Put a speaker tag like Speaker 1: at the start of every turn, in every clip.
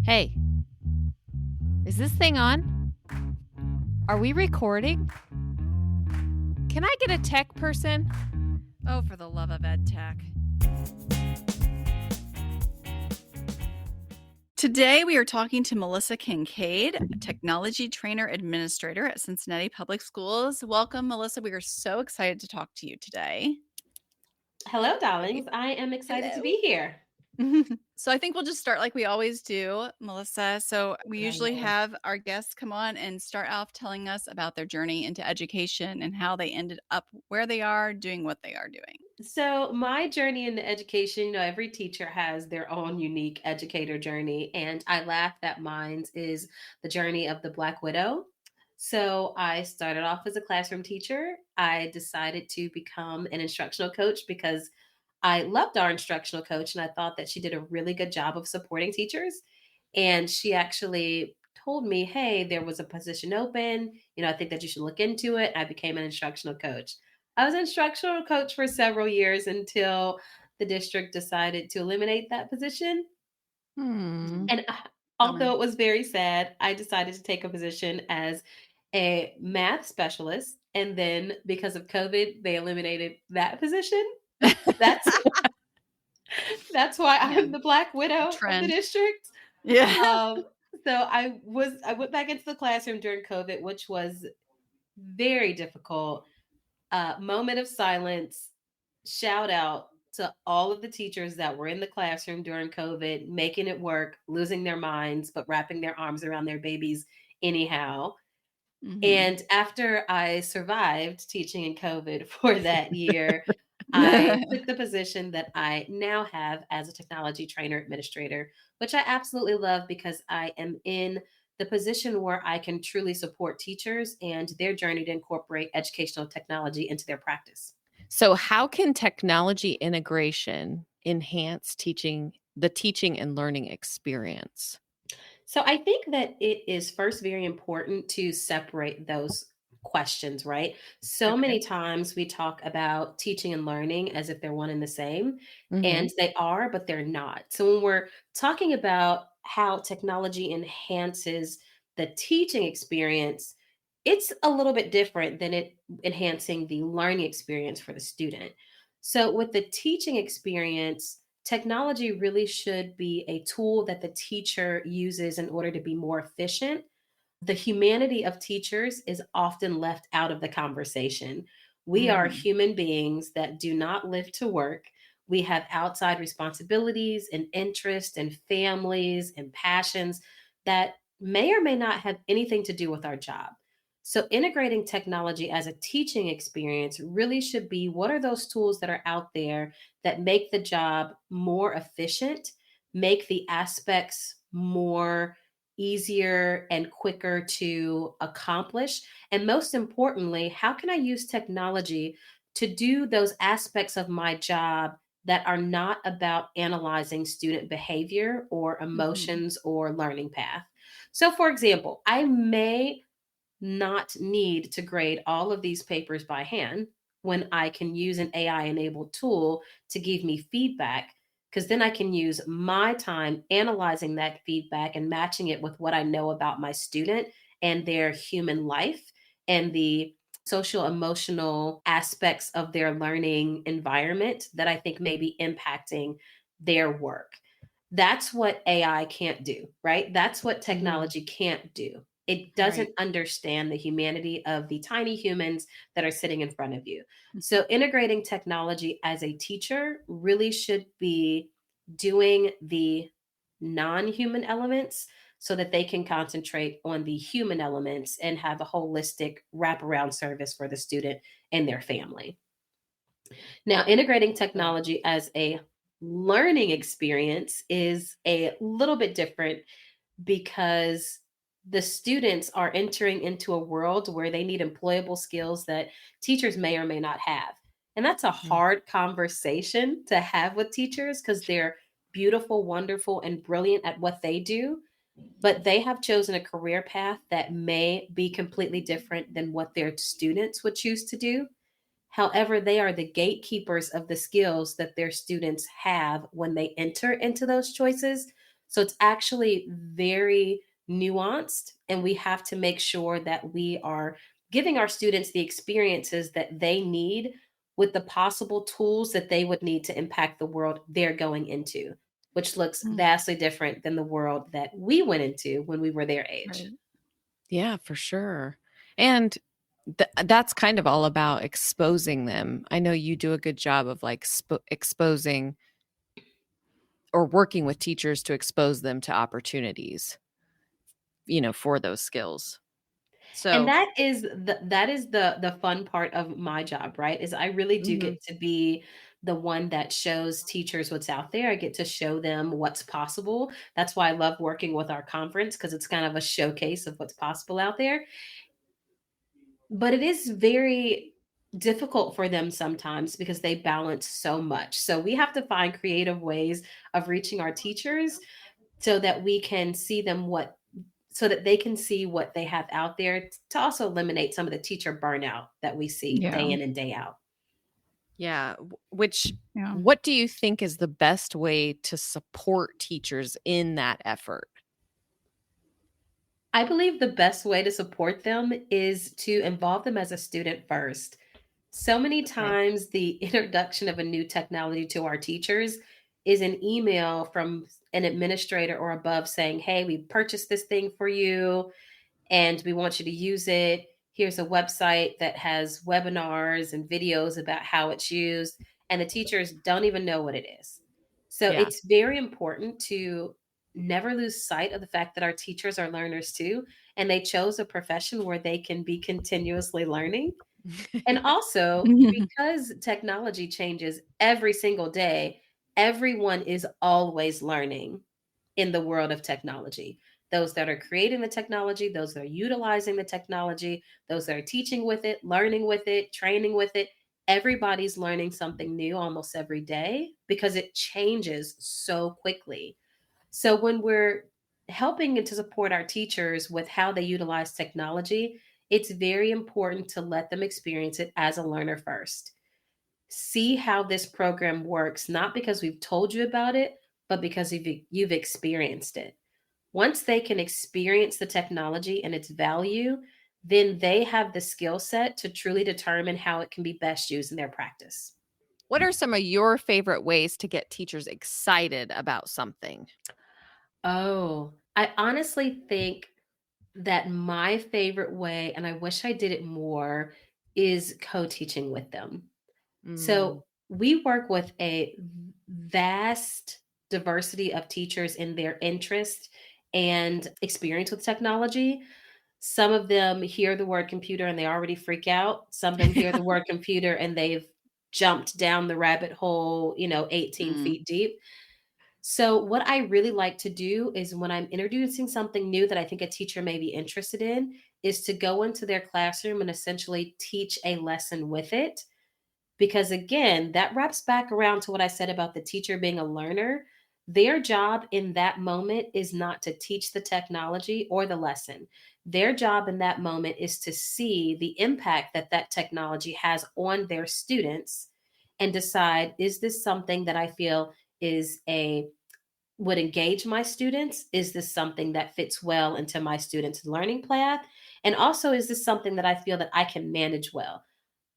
Speaker 1: Hey, is this thing on? Are we recording? Can I get a tech person? Oh, for the love of ed tech.
Speaker 2: Today, we are talking to Melissa Kincaid, a technology trainer administrator at Cincinnati Public Schools. Welcome, Melissa. We are so excited to talk to you today.
Speaker 3: Hello, darlings. I am excited to
Speaker 2: Hello.
Speaker 3: be here.
Speaker 2: So I think we'll just start like we always do, Melissa. So we
Speaker 3: I
Speaker 2: usually
Speaker 3: know.
Speaker 2: have our guests come on and start off telling us about their journey into education and how they ended up where they are doing what they are doing.
Speaker 3: So, my journey into education, every teacher has their own unique educator journey. And I laugh that mine is the journey of the Black Widow. So, I started off as a classroom teacher. I decided to become an instructional coach because I loved our instructional coach and I thought that she did a really good job of supporting teachers. And she actually told me, hey, there was a position open. I think that you should look into it. I became an instructional coach. I was an instructional coach for several years until the district decided to eliminate that position.
Speaker 1: Hmm.
Speaker 3: And
Speaker 2: Bummer.
Speaker 3: although it was very sad, I decided to take a position as a math specialist. And then because of COVID, they eliminated that position. That's that's why
Speaker 2: Yeah,
Speaker 3: I'm the Black Widow of the
Speaker 2: trend.
Speaker 3: district.
Speaker 2: Yeah.
Speaker 3: Um, so I went back into the classroom during COVID, which was very difficult. Moment of silence. Shout out to all of the teachers that were in the classroom during COVID, making it work, losing their minds, but wrapping their arms around their babies anyhow.
Speaker 2: Mhm.
Speaker 3: And after I survived teaching in COVID for that year, I took the position that I now have as a technology trainer administrator, which I absolutely love because I am in the position where I can truly support teachers and their journey to incorporate educational technology into their practice.
Speaker 1: So, how can technology integration enhance the teaching and learning experience?
Speaker 3: So I think that it is first very important to separate those questions, right? So
Speaker 1: Okay.
Speaker 3: many times we talk about teaching and learning as if they're one and the same,
Speaker 1: Mhm.
Speaker 3: and they are, but they're not. So when we're talking about how technology enhances the teaching experience, it's a little bit different than it enhancing the learning experience for the student. So with the teaching experience, technology really should be a tool that the teacher uses in order to be more efficient. The humanity of teachers is often left out of the conversation. We are
Speaker 2: Mhm.
Speaker 3: human beings that do not live to work. We have outside responsibilities and interests and families and passions that may or may not have anything to do with our job. So, integrating technology as a teaching experience really should be what are those tools that are out there that make the job more efficient, make the aspects more easier and quicker to accomplish? And most importantly, how can I use technology to do those aspects of my job that are not about analyzing student behavior or
Speaker 2: Mhm.
Speaker 3: emotions or learning path? So, for example, I may not need to grade all of these papers by hand when I can use an AI enabled tool to give me feedback. Because then I can use my time analyzing that feedback and matching it with what I know about my student and their human life and the social emotional aspects of their learning environment that I think may be impacting their work. That's what AI can't do, right? That's what
Speaker 1: Mhm.
Speaker 3: technology can't do. It doesn't
Speaker 2: Right.
Speaker 3: understand the humanity of the tiny humans that are sitting in front of you. So, integrating technology as a teacher really should be doing the non human elements so that they can concentrate on the human elements and have a holistic wraparound service for the student and their family. Now, integrating
Speaker 1: Yeah.
Speaker 3: technology as a learning experience is a little bit different because the students are entering into a world where they need employable skills that teachers may or may not have. And that's a
Speaker 1: Mhm.
Speaker 3: hard conversation to have with teachers because they're beautiful, wonderful, and brilliant at what they do. But they have chosen a career path that may be completely different than what their students would choose to do. However, they are the gatekeepers of the skills that their students have when they enter into those choices. So it's actually very nuanced, and we have to make sure that we are giving our students the experiences that they need with the possible tools that they would need to impact the world they're going into, which looks
Speaker 2: Mm,
Speaker 3: vastly different than the world that we went into when we were their age.
Speaker 2: right.
Speaker 1: Yeah, for sure. And that's kind of all about exposing them. I know you do a good job of like exposing or working with teachers to expose them to opportunities, for those skills.
Speaker 3: And
Speaker 1: So,
Speaker 3: that is the fun part of my job, right? Is I really do
Speaker 1: mhm.
Speaker 3: get to be the one that shows teachers what's out there. I get to show them what's possible. That's why I love working with our conference, because it's kind of a showcase of what's possible out there. But it is very difficult for them sometimes because they balance so much. So we have to find creative ways of reaching our teachers so that we can see them what so that they can see what they have out there, to also eliminate some of the teacher burnout that we see day
Speaker 2: Yeah.
Speaker 3: in and day out.
Speaker 1: Yeah, which
Speaker 2: Yeah.
Speaker 1: what do you think is the best way to support teachers in that effort?
Speaker 3: I believe the best way to support them is to involve them as a student first. So many
Speaker 1: Okay.
Speaker 3: times, the introduction of a new technology to our teachers is an email from an administrator or above saying, "Hey, we purchased this thing for you and we want you to use it. Here's a website that has webinars and videos about how it's used." And the teachers don't even know what it is. So
Speaker 1: Yeah.
Speaker 3: it's very important to never lose sight of the fact that our teachers are learners too. And they chose a profession where they can be continuously learning. And also, because technology changes every single day, everyone is always learning in the world of technology. Those that are creating the technology, those that are utilizing the technology, those that are teaching with it, learning with it, training with it. Everybody's learning something new almost every day because it changes so quickly. So when we're helping to support our teachers with how they utilize technology, it's very important to let them experience it as a learner first. See how this program works, not because we've told you about it, but because you've experienced it. Once they can experience the technology and its value, then they have the skill set to truly determine how it can be best used in their practice.
Speaker 1: What are some of your favorite ways to get teachers excited about something?
Speaker 3: Oh, I honestly think that my favorite way, and I wish I did it more, is co teaching with them.
Speaker 1: Mm,
Speaker 3: So we work with a vast diversity of teachers in their interest and experience with technology. Some of them hear the word computer and they already freak out. Some of them hear the word computer and they've jumped down the rabbit hole, 18
Speaker 2: Mm.
Speaker 3: feet deep. So, what I really like to do is when I'm introducing something new that I think a teacher may be interested in, is to go into their classroom and essentially teach a lesson with it, because again, that wraps back around to what I said about the teacher being a learner. Their job in that moment is not to teach the technology or the lesson. Their job in that moment is to see the impact that that technology has on their students and decide, is this something that I feel is a would engage my students? Is this something that fits well into my students' learning path? And also, is this something that I feel that I can manage well?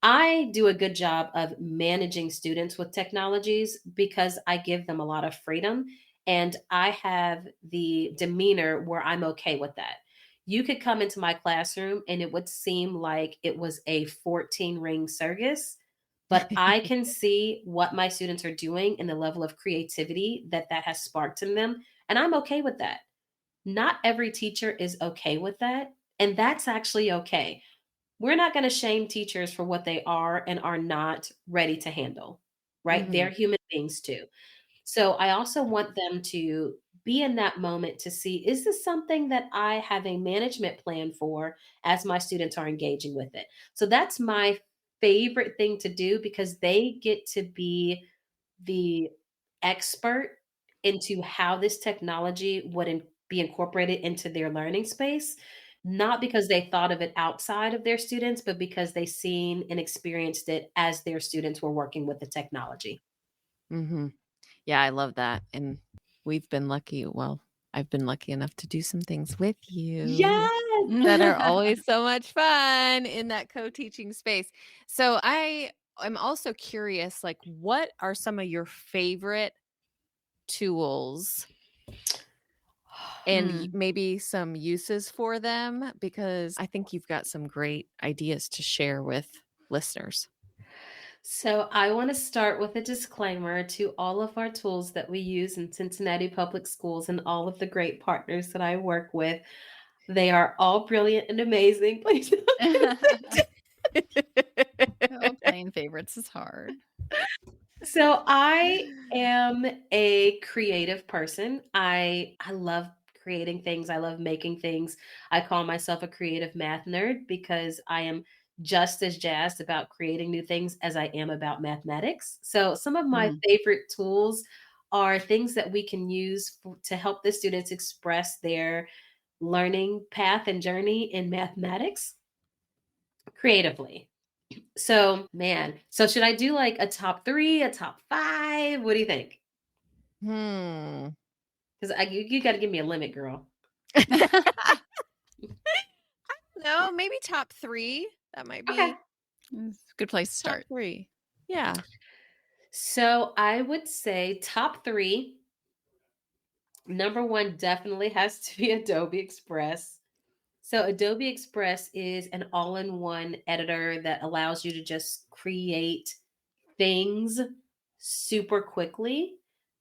Speaker 3: I do a good job of managing students with technologies because I give them a lot of freedom and I have the demeanor where I'm okay with that. You could come into my classroom and it would seem like it was a 14 ring circus, but I can see what my students are doing and the level of creativity that that has sparked in them. And I'm okay with that. Not every teacher is okay with that. And that's actually okay. We're not going to shame teachers for what they are and are not ready to handle, right? They're
Speaker 1: mhm.
Speaker 3: human beings too. So I also want them to be in that moment to see, is this something that I have a management plan for as my students are engaging with it? So that's my favorite thing to do because they get to be the expert into how this technology would be incorporated into their learning space, not because they thought of it outside of their students, but because they seen and experienced it as their students were working with the technology.
Speaker 1: Mhm. Yeah, I love that, and we've been lucky, well, I've been lucky enough to do some things with you
Speaker 3: Yes.
Speaker 1: that are always so much fun in that co-teaching space. So I'm also curious, like, what are some of your favorite tools and maybe some uses for them? Because I think you've got some great ideas to share with listeners.
Speaker 3: So I want to start with a disclaimer to all of our tools that we use in Cincinnati Public Schools and all of the great partners that I work with. They are all brilliant and amazing. Please don't
Speaker 2: Oh, playing favorites is hard.
Speaker 3: So I am a creative person. I love creating things. I love making things. I call myself a creative math nerd because I am just as jazzed about creating new things as I am about mathematics. So some of my favorite tools are things that we can use to help the students express their learning path and journey in mathematics creatively. So, man, so should I do like a top 3, a top 5? What do you think?
Speaker 1: Hmm.
Speaker 3: Because you got to give me a limit, girl.
Speaker 1: No, maybe top 3. That might be
Speaker 3: Okay.
Speaker 2: It's a good place to
Speaker 1: top
Speaker 2: start.
Speaker 1: 3. Yeah.
Speaker 3: So I would say top 3. Number 1 definitely has to be Adobe Express. So Adobe Express is an all-in-one editor that allows you to just create things super quickly.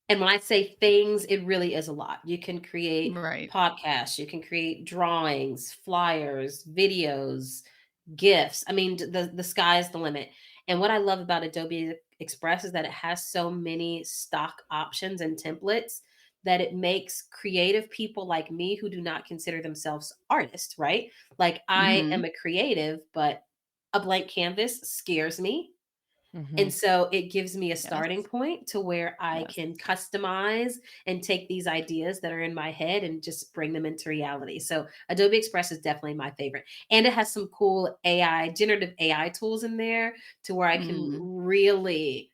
Speaker 3: And when I say things, it really is a lot. You can create
Speaker 2: Right.
Speaker 3: podcasts, you can create drawings, flyers, videos, GIFs. I mean, the sky is the limit. And what I love about Adobe Express is that it has so many stock options and templates that it makes creative people like me who do not consider themselves artists, right? Like I am a creative, but a blank canvas scares me. And so it gives me a starting
Speaker 2: Yes.
Speaker 3: point to where I
Speaker 2: Yes.
Speaker 3: can customize and take these ideas that are in my head and just bring them into reality. So Adobe Express is definitely my favorite. And it has some cool generative AI tools in there to where I can really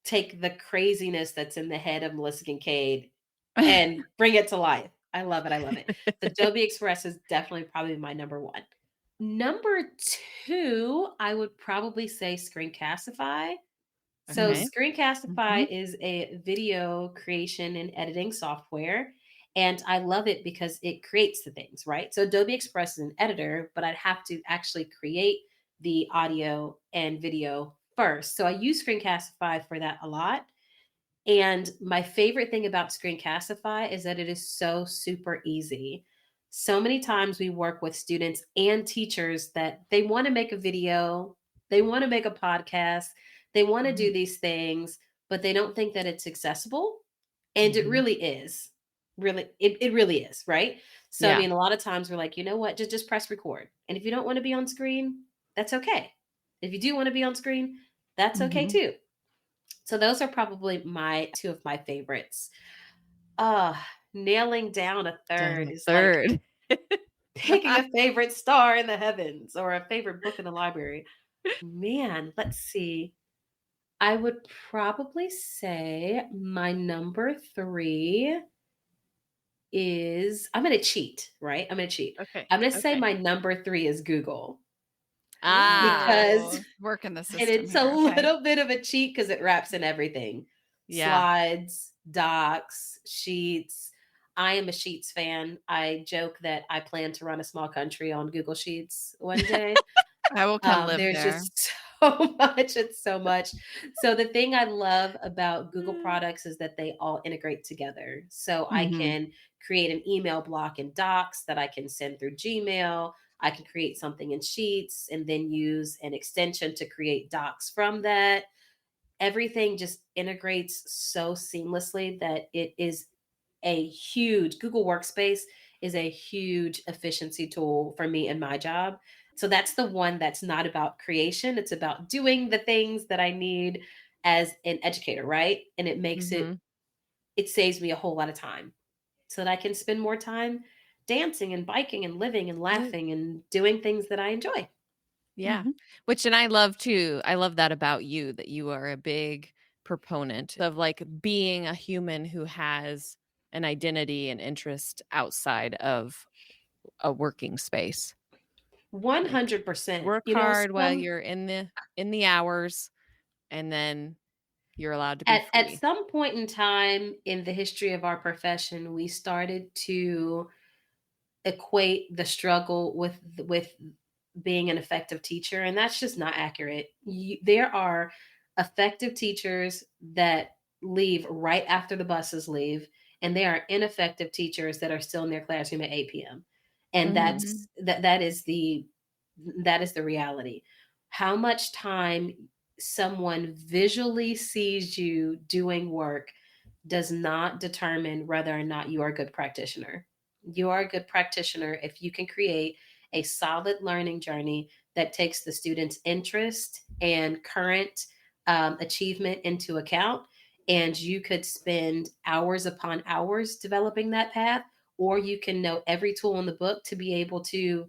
Speaker 3: take the craziness that's in the head of Melissa Kincaid and bring it to life. I love it. I love it. So Adobe Express is definitely probably my number 1. Number 2, I would probably say Screencastify. So
Speaker 1: Okay.
Speaker 3: Screencastify is a video creation and editing software. And I love it because it creates the things, right? So Adobe Express is an editor, but I'd have to actually create the audio and video first. So I use Screencastify for that a lot. And my favorite thing about Screencastify is that it is so super easy. So many times we work with students and teachers that they want to make a video, they want to make a podcast, they want to do these things, but they don't think that it's accessible. And it really is. Really, it really is, right? So, I
Speaker 1: Yeah.
Speaker 3: mean, a lot of times we're like, you know what, just press record. And if you don't want to be on screen, that's okay. If you do want to be on screen, that's okay too. So those are probably my 2 of my favorites. Nailing down a third is like
Speaker 1: Third.
Speaker 3: picking a favorite star in the heavens or a favorite book in the library. Man, let's see. I would probably say my number 3 is I'm going to cheat, right? I'm going to cheat.
Speaker 1: Okay.
Speaker 3: I'm going to say
Speaker 1: Okay.
Speaker 3: my number 3 is Google
Speaker 1: Ah.
Speaker 3: because
Speaker 2: Work in the
Speaker 3: and
Speaker 2: system
Speaker 3: it's a
Speaker 2: here. Okay.
Speaker 3: little bit of a cheat because it wraps in everything.
Speaker 1: Yeah.
Speaker 3: Slides, docs, sheets. I am a Sheets fan. I joke that I plan to run a small country on Google Sheets one day.
Speaker 2: I will come live
Speaker 3: There's
Speaker 2: there.
Speaker 3: just so much. It's so much. So the thing I love about Google products is that they all integrate together. So I can create an email block in Docs that I can send through Gmail. I can create something in Sheets and then use an extension to create Docs from that. Everything just integrates so seamlessly that it is a huge Google Workspace is a huge efficiency tool for me in my job. So that's the one that's not about creation. It's about doing the things that I need as an educator, right? And it makes it saves me a whole lot of time so that I can spend more time dancing and biking and living and
Speaker 1: Good.
Speaker 3: laughing and doing things that I enjoy.
Speaker 1: Yeah. And I love too. I love that about you, that you are a big proponent of like being a human who has an identity and interest outside of a working space.
Speaker 3: 100%.
Speaker 1: Work
Speaker 3: You know,
Speaker 1: hard while you're in the hours, and then you're allowed to be
Speaker 3: at
Speaker 1: free.
Speaker 3: some point in time in the history of our profession, we started to equate the struggle with being an effective teacher, and that's just not accurate. There are effective teachers that leave right after the buses leave, and there are ineffective teachers that are still in their classroom at 8 p.m. And that is the reality. How much time someone visually sees you doing work does not determine whether or not you are a good practitioner. You are a good practitioner if you can create a solid learning journey that takes the student's interest and current achievement into account. And you could spend hours upon hours developing that path, or you can know every tool in the book to be able to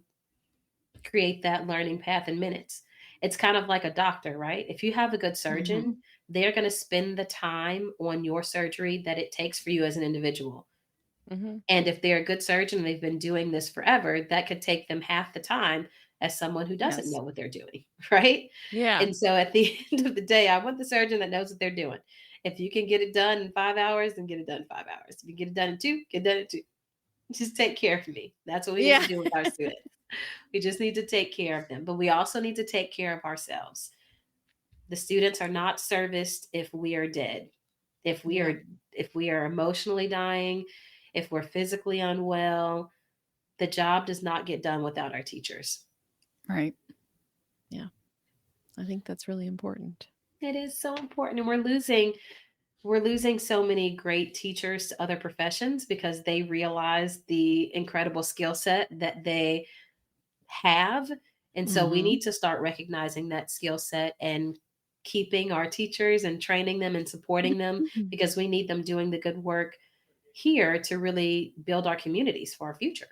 Speaker 3: create that learning path in minutes. It's kind of like a doctor, right? If you have a good surgeon, they're going to spend the time on your surgery that it takes for you as an individual.
Speaker 1: Mm-hmm.
Speaker 3: And if they're a good surgeon, they've been doing this forever, that could take them half the time as someone who doesn't know what they're doing, right?
Speaker 1: Yeah.
Speaker 3: And so at the end of the day, I want the surgeon that knows what they're doing. If you can get it done in 5 hours, then get it done in 5 hours. If you get it done in 2, get it done in 2. Just take care of me. That's what we need to do with our students. We just need to take care of them, but we also need to take care of ourselves. The students are not serviced if we are dead. If we are emotionally dying, if we're physically unwell, the job does not get done without our teachers.
Speaker 2: Right.
Speaker 1: Yeah. I think that's really important.
Speaker 3: It is so important, and we're losing so many great teachers to other professions because they realize the incredible skill set that they have. And so we need to start recognizing that skill set and keeping our teachers and training them and supporting them, because we need them doing the good work here to really build our communities for our future.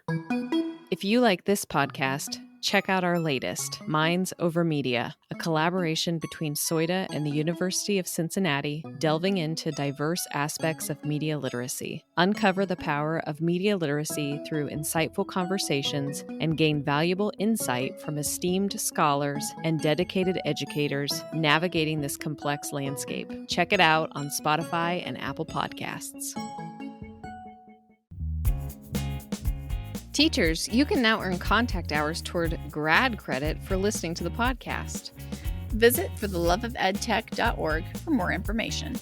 Speaker 1: If you like this podcast, check out our latest, Minds Over Media, a collaboration between SOIDA and the University of Cincinnati, delving into diverse aspects of media literacy. Uncover the power of media literacy through insightful conversations and gain valuable insight from esteemed scholars and dedicated educators navigating this complex landscape. Check it out on Spotify and Apple Podcasts. Teachers, you can now earn contact hours toward grad credit for listening to the podcast.
Speaker 2: Visit fortheloveofedtech.org for more information.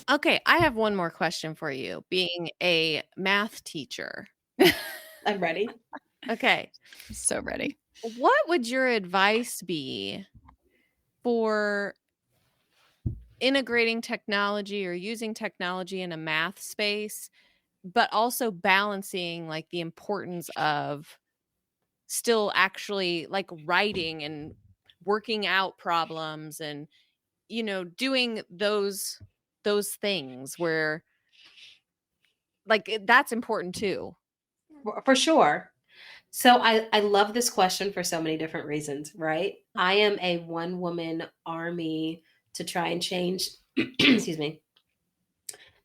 Speaker 1: Okay, I have one more question for you, being a math teacher.
Speaker 3: I'm ready.
Speaker 1: Okay.
Speaker 2: I'm so ready.
Speaker 1: What would your advice be for integrating technology or using technology in a math space, but also balancing like the importance of still actually like writing and working out problems and doing those things where like that's important too.
Speaker 3: For sure. So I love this question for so many different reasons, right? I am a one woman army to try and change, excuse me,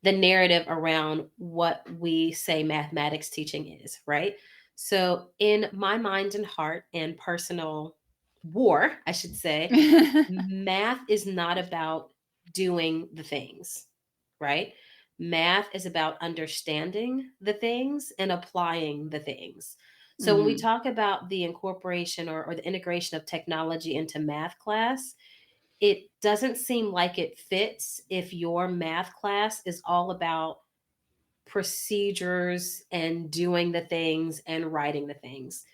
Speaker 3: the narrative around what we say mathematics teaching is, right? So, in my mind and heart and personal war, I should say, math is not about doing the things, right? Math is about understanding the things and applying the things. So, when we talk about the incorporation or the integration of technology into math class, it doesn't seem like it fits if your math class is all about procedures and doing the things and writing the things.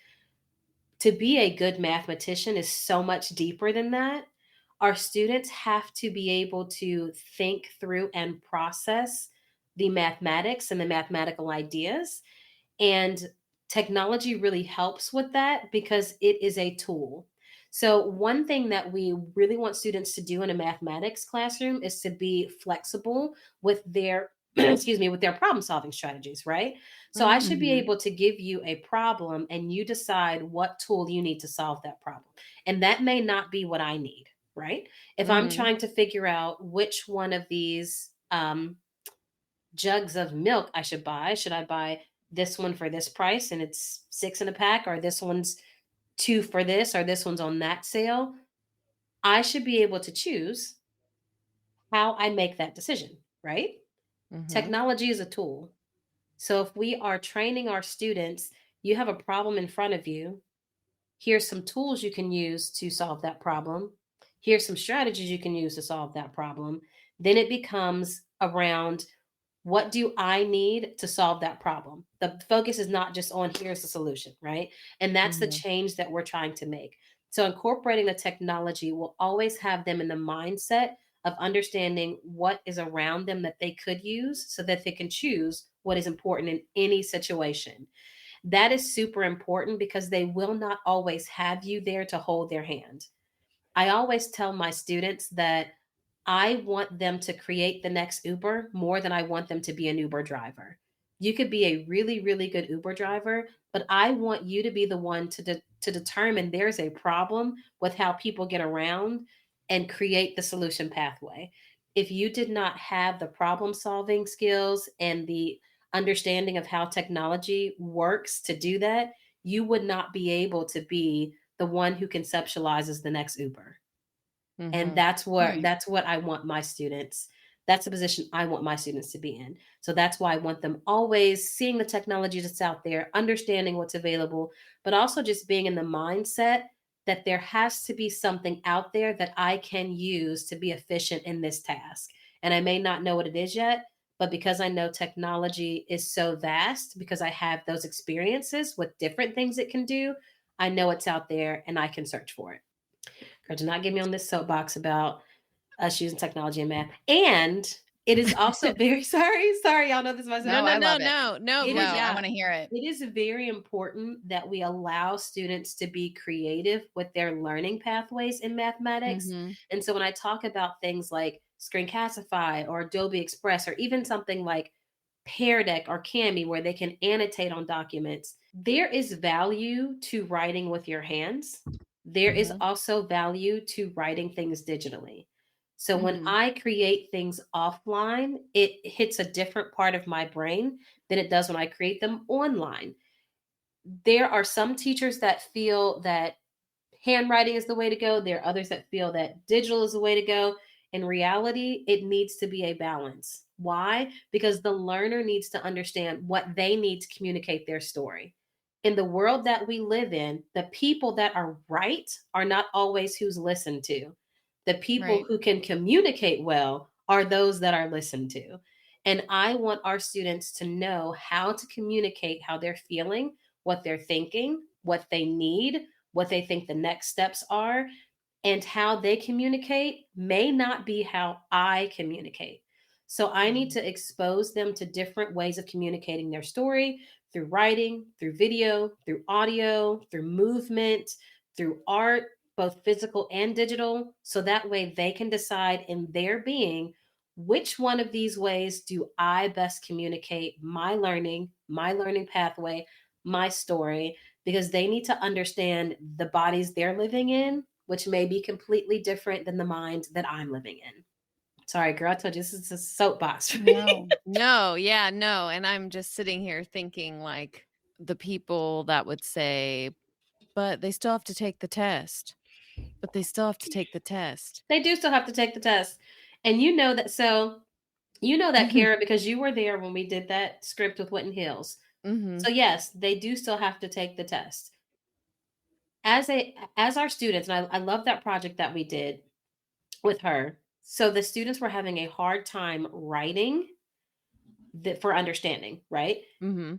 Speaker 3: To be a good mathematician is so much deeper than that. Our students have to be able to think through and process the mathematics and the mathematical ideas. And technology really helps with that because it is a tool. So, one thing that we really want students to do in a mathematics classroom is to be flexible with their excuse me, with their problem solving strategies, right? So I should be able to give you a problem and you decide what tool you need to solve that problem. And that may not be what I need, right? If I'm trying to figure out which one of these jugs of milk I should buy. Should I buy this one for this price and it's 6 in a pack, or this one's 2 for this, or this one's on that sale? I should be able to choose how I make that decision, right?
Speaker 1: Mm-hmm.
Speaker 3: Technology is a tool. So if we are training our students, you have a problem in front of you. Here's some tools you can use to solve that problem. Here's some strategies you can use to solve that problem. Then it becomes around, what do I need to solve that problem? The focus is not just on here's the solution, right? And that's the
Speaker 1: Mm-hmm.
Speaker 3: change that we're trying to make. So incorporating the technology will always have them in the mindset of understanding what is around them that they could use so that they can choose what is important in any situation. That is super important because they will not always have you there to hold their hand. I always tell my students that I want them to create the next Uber more than I want them to be an Uber driver. You could be a really, really good Uber driver, but I want you to be the one to determine there's a problem with how people get around and create the solution pathway. If you did not have the problem solving skills and the understanding of how technology works to do that, you would not be able to be the one who conceptualizes the next Uber. And
Speaker 1: Mm-hmm.
Speaker 2: Right.
Speaker 3: that's what I want my students, that's the position I want my students to be in. So that's why I want them always seeing the technology that's out there, understanding what's available, but also just being in the mindset that there has to be something out there that I can use to be efficient in this task. And I may not know what it is yet, but because I know technology is so vast, because I have those experiences with different things it can do, I know it's out there and I can search for it. Girl, do not get me on this soapbox about us using technology and math. And it is also very sorry, y'all know this is my
Speaker 1: No,
Speaker 2: No,
Speaker 1: no,
Speaker 2: I
Speaker 1: no,
Speaker 2: love it.
Speaker 1: no, no.
Speaker 3: It
Speaker 2: No,
Speaker 3: is
Speaker 2: I
Speaker 1: Yeah.
Speaker 2: want to hear it.
Speaker 3: it is very important that we allow students to be creative with their learning pathways in mathematics.
Speaker 1: Mm-hmm.
Speaker 3: And so when I talk about things like Screencastify or Adobe Express, or even something like Pear Deck or Cami, where they can annotate on documents, there is value to writing with your hands. There is
Speaker 1: Mm-hmm.
Speaker 3: also value to writing things digitally. So when
Speaker 2: Mhm.
Speaker 3: I create things offline, it hits a different part of my brain than it does when I create them online. There are some teachers that feel that handwriting is the way to go. There are others that feel that digital is the way to go. In reality, it needs to be a balance. Why? Because the learner needs to understand what they need to communicate their story. In the world that we live in, the people that are right are not always who's listened to. The people
Speaker 2: Right.
Speaker 3: who can communicate well are those that are listened to. And I want our students to know how to communicate how they're feeling, what they're thinking, what they need, what they think the next steps are, and how they communicate may not be how I communicate. So I need to expose them to different ways of communicating their story through writing, through video, through audio, through movement, through art, both physical and digital. So that way they can decide in their being, which one of these ways do I best communicate my learning pathway, my story, because they need to understand the bodies they're living in, which may be completely different than the mind that I'm living in. Sorry, girl, I told you this is a soapbox for me.
Speaker 2: No.
Speaker 1: No, yeah, no. And I'm just sitting here thinking like the people that would say, but they still have to take the test. But they still have to take the test.
Speaker 3: They do still have to take the test. And you know that, so you know that, Kara, because you were there when we did that script with Witten Hills.
Speaker 1: Mm-hmm.
Speaker 3: So yes, they do still have to take the test. As our students, and I love that project that we did with her. So the students were having a hard time writing for understanding, right?
Speaker 1: Mm-hmm.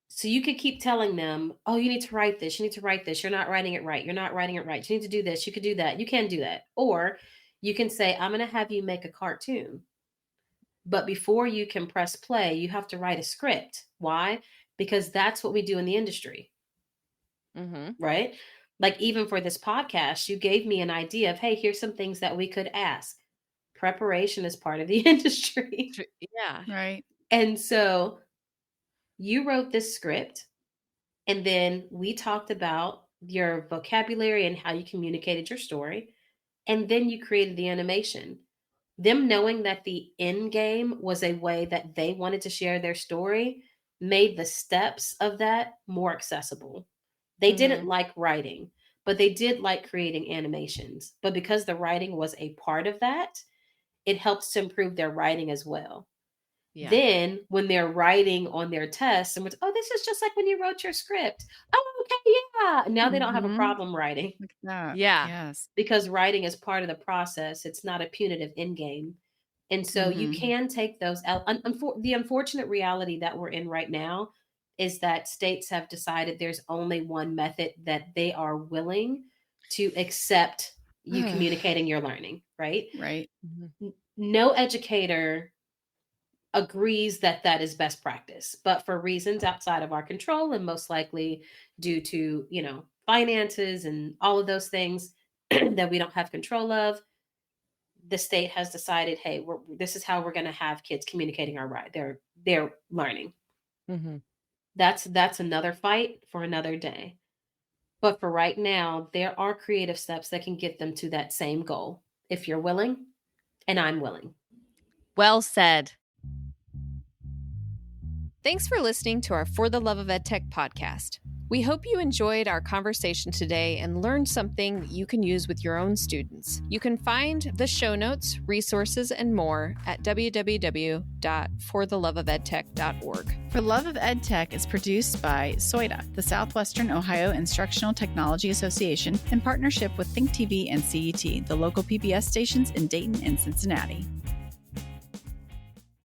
Speaker 3: So you could keep telling them, oh, you need to write this. You need to write this. You're not writing it right. You're not writing it right. You need to do this. You could do that. You can do that. Or you can say, I'm going to have you make a cartoon. But before you can press play, you have to write a script. Why? Because that's what we do in the industry,
Speaker 1: Mm-hmm.
Speaker 3: right? Like even for this podcast, you gave me an idea of, hey, here's some things that we could ask. Preparation is part of the industry.
Speaker 1: Yeah.
Speaker 2: Right.
Speaker 3: And so you wrote this script. And then we talked about your vocabulary and how you communicated your story. And then you created the animation. Them knowing that the end game was a way that they wanted to share their story made the steps of that more accessible. They didn't like writing, but they did like creating animations. But because the writing was a part of that, it helps to improve their writing as well.
Speaker 1: Yeah.
Speaker 3: Then when they're writing on their tests and oh, this is just like when you wrote your script. Oh, okay, yeah. Now they don't have a problem writing
Speaker 2: Look at that.
Speaker 1: Yeah.
Speaker 2: Yes.
Speaker 3: because writing is part of the process. It's not a punitive end game. And so you can take those out. The unfortunate reality that we're in right now is that states have decided there's only one method that they are willing to accept you communicating your learning, right?
Speaker 2: Right.
Speaker 3: No educator agrees that that is best practice, but for reasons outside of our control and most likely due to, finances and all of those things that we don't have control of, the state has decided, hey, this is how we're going to have kids communicating their learning. That's another fight for another day. But for right now, there are creative steps that can get them to that same goal if you're willing, and I'm willing.
Speaker 1: Well said. Thanks for listening to our For the Love of EdTech podcast. We hope you enjoyed our conversation today and learned something that you can use with your own students. You can find the show notes, resources, and more at www.fortheloveofedtech.org.
Speaker 2: For Love of EdTech is produced by SOITA, the Southwestern Ohio Instructional Technology Association, in partnership with Think TV and CET, the local PBS stations in Dayton and Cincinnati.